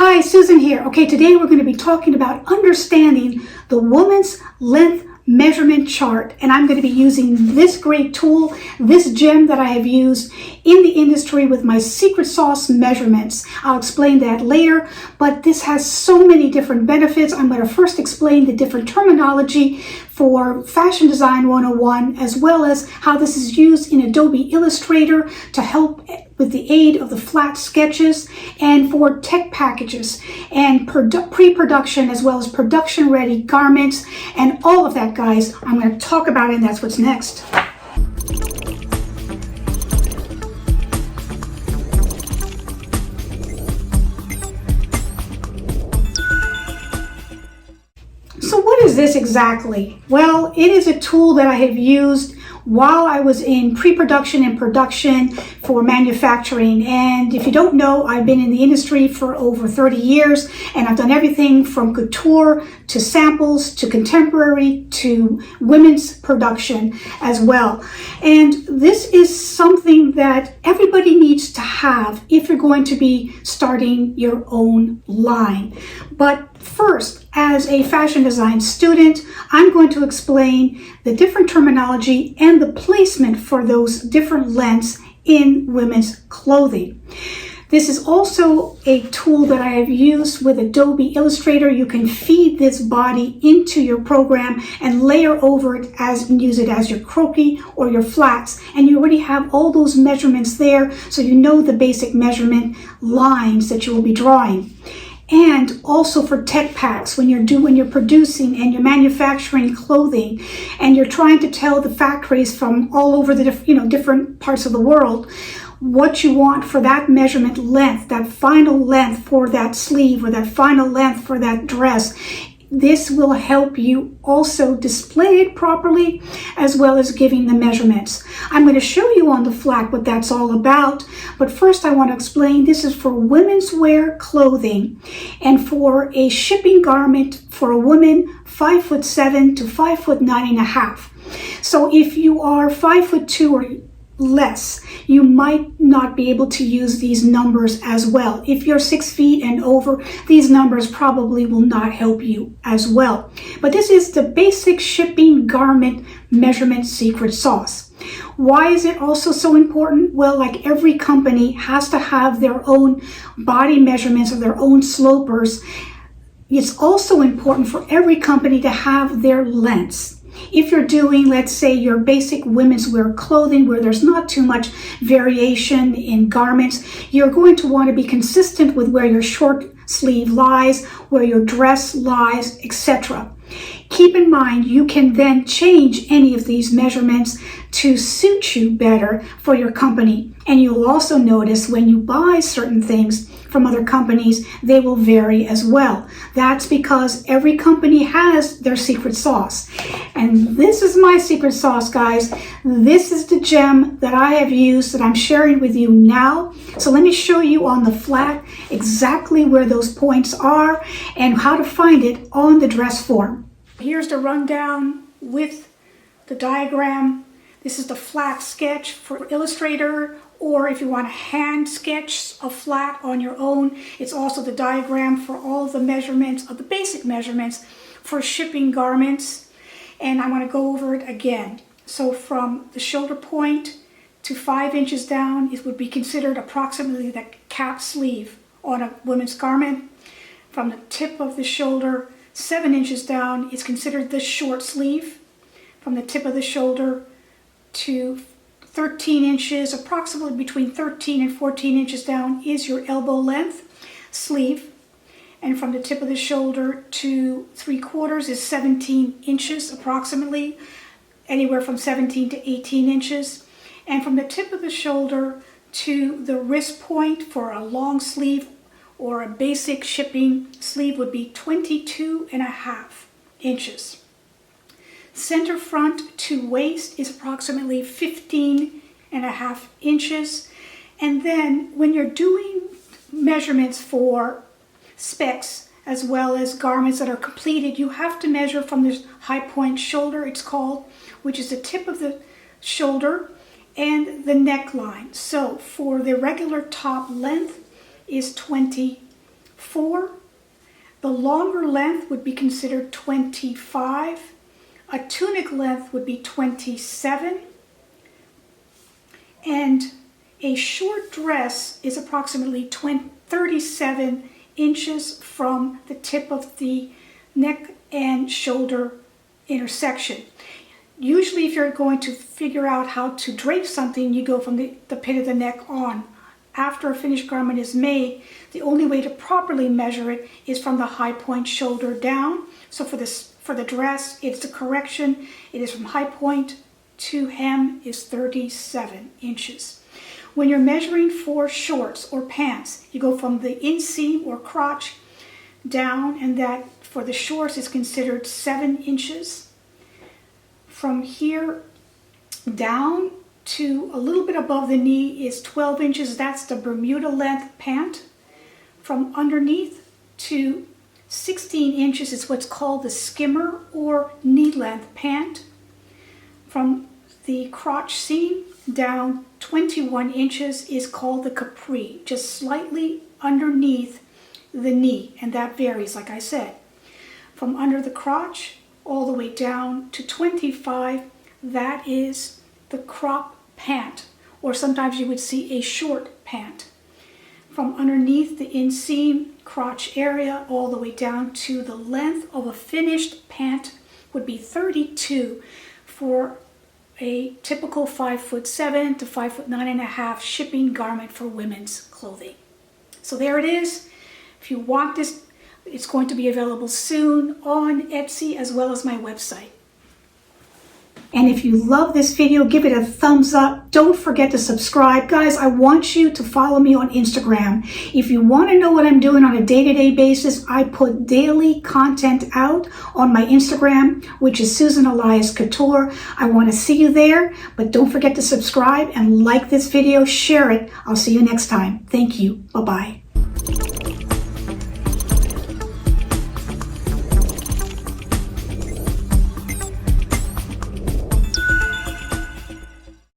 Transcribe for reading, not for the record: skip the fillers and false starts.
Hi, Susan here. Okay, today we're going to be talking about understanding the woman's length measurement chart, and I'm going to be using this great tool, this gem that I have used in the industry with my secret sauce measurements. I'll explain that later, but this has so many different benefits. I'm going to first explain the different terminology for Fashion Design 101, as well as how this is used in Adobe Illustrator to help with the aid of the flat sketches and for tech packages and pre-production as well as production ready garments and all of that, guys. I'm going to talk about it, and that's what's next. So what is this exactly? Well, it is a tool that I have used while I was in pre-production and production for manufacturing. And if you don't know, I've been in the industry for over 30 years, and I've done everything from couture to samples to contemporary to women's production as well. And this is something that everybody needs to have if you're going to be starting your own line. But first, as a fashion design student, I'm going to explain the different terminology and the placement for those different lengths in women's clothing. This is also a tool that I have used with Adobe Illustrator. You can feed this body into your program and layer over it and use it as your croquis or your flats. And you already have all those measurements there, so you know the basic measurement lines that you will be drawing. And also for tech packs, when you're producing and you're manufacturing clothing and you're trying to tell the factories from all over the different parts of the world what you want for that measurement length, that final length for that sleeve or that final length for that dress. This will help you also display it properly, as well as giving the measurements. I'm going to show you on the flat what that's all about, but first I want to explain this is for women's wear clothing and for a shipping garment for a woman 5'7" to 5'9.5". So if you are 5'2" or less, you might not be able to use these numbers as well. If you're 6 feet and over, these numbers probably will not help you as well. But this is the basic shipping garment measurement secret sauce. Why is it also so important? Well, like every company has to have their own body measurements or their own slopers. It's also important for every company to have their lengths. If you're doing, let's say, your basic women's wear clothing where there's not too much variation in garments, you're going to want to be consistent with where your short sleeve lies, where your dress lies, etc. Keep in mind, you can then change any of these measurements to suit you better for your company. And you'll also notice when you buy certain things from other companies, they will vary as well. That's because every company has their secret sauce. And this is my secret sauce, guys. This is the gem that I have used that I'm sharing with you now. So let me show you on the flat exactly where those points are and how to find it on the dress form. Here's the rundown with the diagram. This is the flat sketch for Illustrator, or if you want to hand sketch a flat on your own, it's also the diagram for all the measurements of the basic measurements for shipping garments. And I'm going to go over it again. So from the shoulder point to 5 inches down, it would be considered approximately the cap sleeve on a women's garment. From the tip of the shoulder 7 inches down is considered the short sleeve. From the tip of the shoulder to 13 inches, approximately between 13 and 14 inches down, is your elbow length sleeve. And from the tip of the shoulder to 3/4 is 17 inches approximately, anywhere from 17 to 18 inches. And from the tip of the shoulder to the wrist point for a long sleeve or a basic shipping sleeve would be 22.5 inches. Center front to waist is approximately 15.5 inches. And then when you're doing measurements for specs as well as garments that are completed, you have to measure from the high point shoulder, it's called, which is the tip of the shoulder, and the neckline. So for the regular top length is 24 24. The longer length would be considered 25. A tunic length would be 27. And a short dress is approximately 37 inches from the tip of the neck and shoulder intersection. Usually if you're going to figure out how to drape something, you go from the pit of the neck on. After a finished garment is made, the only way to properly measure it is from the high point shoulder down. So for the dress, it's the correction. It is from high point to hem is 37 inches. When you're measuring for shorts or pants, you go from the inseam or crotch down, and that for the shorts is considered 7 inches. From here down to a little bit above the knee is 12 inches. That's the Bermuda length pant. From underneath to 16 inches is what's called the skimmer or knee length pant. From the crotch seam down 21 inches is called the capri, just slightly underneath the knee, and that varies, like I said. From under the crotch all the way down to 25, that is the croque pant, or sometimes you would see a short pant. From underneath the inseam crotch area all the way down to the length of a finished pant would be 32 for a typical 5'7" to 5'9.5" shipping garment for women's clothing. So there it is. If you want this, it's going to be available soon on Etsy as well as my website. And if you love this video, give it a thumbs up. Don't forget to subscribe. Guys, I want you to follow me on Instagram. If you want to know what I'm doing on a day-to-day basis, I put daily content out on my Instagram, which is Susan Elias Couture. I want to see you there, but don't forget to subscribe and like this video, share it. I'll see you next time. Thank you. Bye-bye.